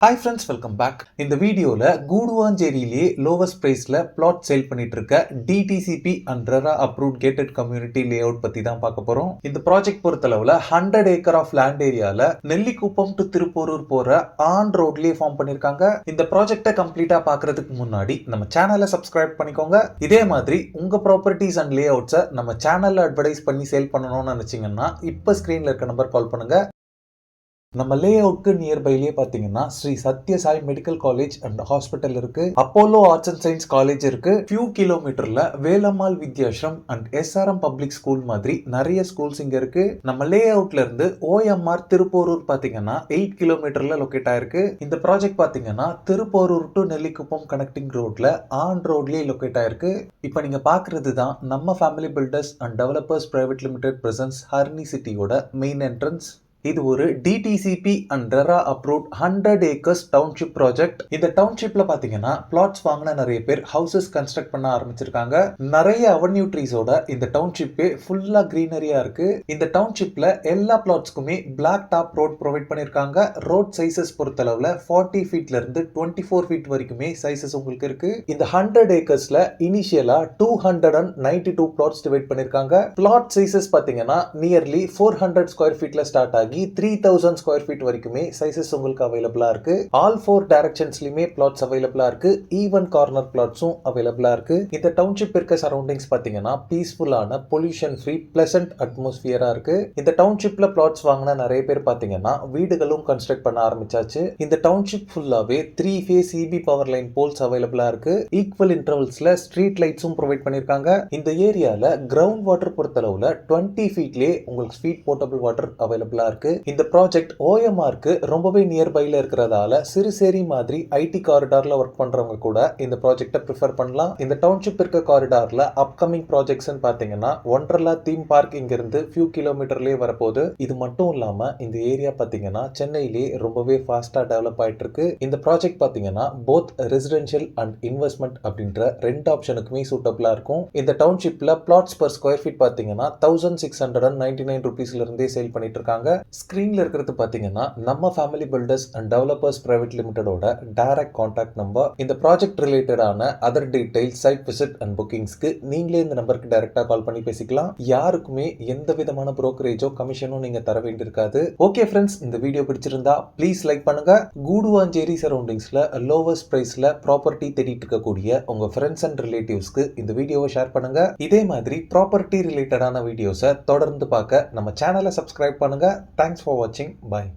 Hi friends, welcome back. இந்த வீடியோவில் கூடுவாஞ்சேரியிலேயே லோவஸ்ட் ப்ரைஸில் பிளாட் சேல் பண்ணிட்டு இருக்க DTCP and RERA approved gated community layout பற்றி தான் பார்க்க போகிறோம். இந்த ப்ராஜெக்ட் பொறுத்தளவில் 100 ஏக்கர் ஆஃப் லேண்ட் ஏரியாவில் நெல்லிக்குப்பம் டு திருப்போரூர் போகிற ஆன் ரோட்லேயே ஃபார்ம் பண்ணியிருக்காங்க. இந்த ப்ராஜெக்டை கம்ப்ளீட்டாக பார்க்கறதுக்கு முன்னாடி நம்ம சேனலை சப்ஸ்கிரைப் பண்ணிக்கோங்க. இதே மாதிரி உங்கள் ப்ராப்பர்ட்டிஸ் அண்ட் லே அவுட்ஸை நம்ம சேனலில் அட்வர்டைஸ் பண்ணி சேல் பண்ணணும்னு நினச்சிங்கன்னா இப்போ ஸ்க்ரீனில் இருக்க நம்பர் கால் பண்ணுங்கள். நம்ம லே அவுட்க்கு நியர்பைலேயே பார்த்தீங்கன்னா Sri Sathya Sai medical college and hospital இருக்கு, Apollo arts and science college இருக்கு. ஃபியூ கிலோமீட்டர்ல Velammal Vidyashram and SRM public school மாதிரி நிறைய ஸ்கூல்ஸ் இங்க இருக்கு. நம்ம லே அவுட்ல இருந்து OMR திருப்போரூர் பார்த்தீங்கன்னா 8 கிலோமீட்டர்ல லொக்கேட் ஆயிருக்கு. இந்த ப்ராஜெக்ட் பார்த்தீங்கன்னா திருப்போரூர் டு நெல்லிக்குப்பம் கனெக்டிங் ரோட்ல ஆன் ரோட்லயே லொக்கேட் ஆயிருக்கு. இப்போ நீங்க பாக்குறது தான் நம்ம family builders and developers private limited presence ஹர்னி சிட்டியோட மெயின் என்ட்ரன்ஸ். இது ஒரு DTCP and RERA approved 100 acres township project. இந்த டவுன்ஷிப்ல பாத்தீங்கன்னா பிளாட்ஸ் வாங்கின நிறைய பேர் ஹவுசஸ் கன்ஸ்ட்ரக்ட் பண்ண ஆரம்பிச்சிருக்காங்க. நிறைய அவென்யூ ட்ரீஸோட இந்த டவுன்ஷிப்பே ஃபுல்லா கிரீனரியா இருக்கு. இந்த டவுன்ஷிப்ல எல்லா பிளாட்ஸ்க்குமே பிளாக் டாப் ரோட் ப்ரொவைட் பண்ணிருக்காங்க. ரோட் சைசஸ் பொறுத்தளவுல 40 ஃபீட்ல இருந்து 24 ஃபீட் வரைக்குமே சைசஸ் உங்களுக்கு இருக்கு. இந்த 100 ஏக்கர்ஸ்ல இனிஷியலா 292 பிளாட்ஸ் டிவைட் பண்ணிருக்காங்க. பிளாட் சைசஸ் பாத்தீங்கன்னா நியர்லி 400 ஸ்கொயர் ஃபீட்ல ஸ்டார்ட் ஆகி 3000 ஸ்கொயர் ஃபீட் வரைக்குமே சைசஸ் உங்களுக்கு அவைலபிளா இருக்கு. ஆல் 4 டைரக்ஷன்ஸ்லயுமே பிளாட்ஸ் அவைலபிளா இருக்கு. ஈவன் கார்னர் பிளாட்ஸும் அவைலபிளா இருக்கு. இந்த டவுன்ஷிப் இருக்க சரௌண்டிங்ஸ் பாத்தீங்கன்னா பீஸ்ஃபுல்லான பொல்யூஷன் ஃப்ரீ பிளசன்ட் அட்மாஸ்பியரா இருக்கு. இந்த டவுன்ஷிப்ல பிளாட்ஸ் வாங்கின நிறைய பேர் பாத்தீங்கன்னா வீடுகளும் கன்ஸ்ட்ரக்ட் பண்ண ஆரம்பிச்சாச்சு. இந்த டவுன்ஷிப் ஃபுல்லாவே 3 phase EB power line poles அவைலபிளா இருக்கு. ஈக்குவல் இன்டர்வல்ஸ்ல ஸ்ட்ரீட் லைட்ஸும் ப்ரொவைட் பண்ணிருக்காங்க. இந்த ஏரியால கிரவுண்ட் வாட்டர் பொறுத்தளவுல 20 ஃபீட்லயே உங்களுக்கு ஸ்வீட் போர்ட்டபிள் வாட்டர் அவைலபிளா இருக்கு. இந்த ப்ராஜெக்ட் OMRக்கு ரொம்பவே நியர்பைல இருக்கிறதால சிறுசேரி மாதிரி ஐடி காரிடார்ல ஒர்க் பண்றவங்க கூட இந்த ப்ராஜெக்ட்டை ப்ரிஃபர் பண்ணலாம். இந்த டவுன்ஷிப் இருக்க காரிடார்ல அப்கமிங் ப்ராஜெக்ட்ஸ் பாத்தீங்கன்னா ஒண்டர்லா தீம் பார்க் இங்க இருந்து ஃபியூ கிலோமீட்டர்லயே வரப்போகுது. இது மட்டும் இல்லாம இந்த ஏரியா பாத்தீங்கன்னா சென்னையிலேயே ரொம்பவே ஃபாஸ்டா டெவலப் ஆயிட்டு இருக்கு. இந்த ப்ராஜெக்ட் பாத்தீங்கன்னா போத் ரெசிடென்ஷியல் அண்ட் இன்வெஸ்ட்மெண்ட் அப்படின்ற ரெண்டு ஆப்ஷனுக்குமே சூட்டபிளா இருக்கும். இந்த டவுன்ஷிப்ல பிளாட்ஸ் பர் ஸ்கொயர் ஃபீட் பாத்தீங்கன்னா 1699 ருபீஸ்ல இருந்தே சேல் பண்ணிட்டு இருக்காங்க. ஸ்கிரீன்ல இருக்கிறது பாத்தீங்கன்னா நம்ம family builders and developers private லிமிடெடோட டைரக்ட் கான்டாக்ட் நம்பர். இந்த ப்ராஜெக்ட் ரிலேட்டடான other details, site visit and புக்கிங்ஸ்க்கு நீங்களே இந்த நம்பருக்கு டைரக்டா கால் பண்ணி பேசிக்கலாம். யாருக்குமே எந்த விதமான புரோக்கரேஜோ கமிஷனும் நீங்க தர வேண்டியிருக்காது. ஓகே ஃப்ரெண்ட்ஸ், இந்த வீடியோ பிடிச்சிருந்தா ப்ளீஸ் லைக் பண்ணுங்க. கூடுவாஞ்சேரி சரௌண்டிங்ஸ்ல லோவஸ்ட் பிரைஸ்ல ப்ராப்பர்ட்டி தேடிட்டு இருக்கக்கூடிய உங்க ஃப்ரெண்ட்ஸ் அண்ட் ரிலேட்டிவ்ஸ்க்கு இந்த வீடியோவை ஷேர் பண்ணுங்க. இதே மாதிரி ப்ராப்பர்ட்டி ரிலேட்டடான வீடியோஸை தொடர்ந்து பார்க்க நம்ம சேனலை சப்ஸ்கிரைப் பண்ணுங்க. Thanks for watching. Bye.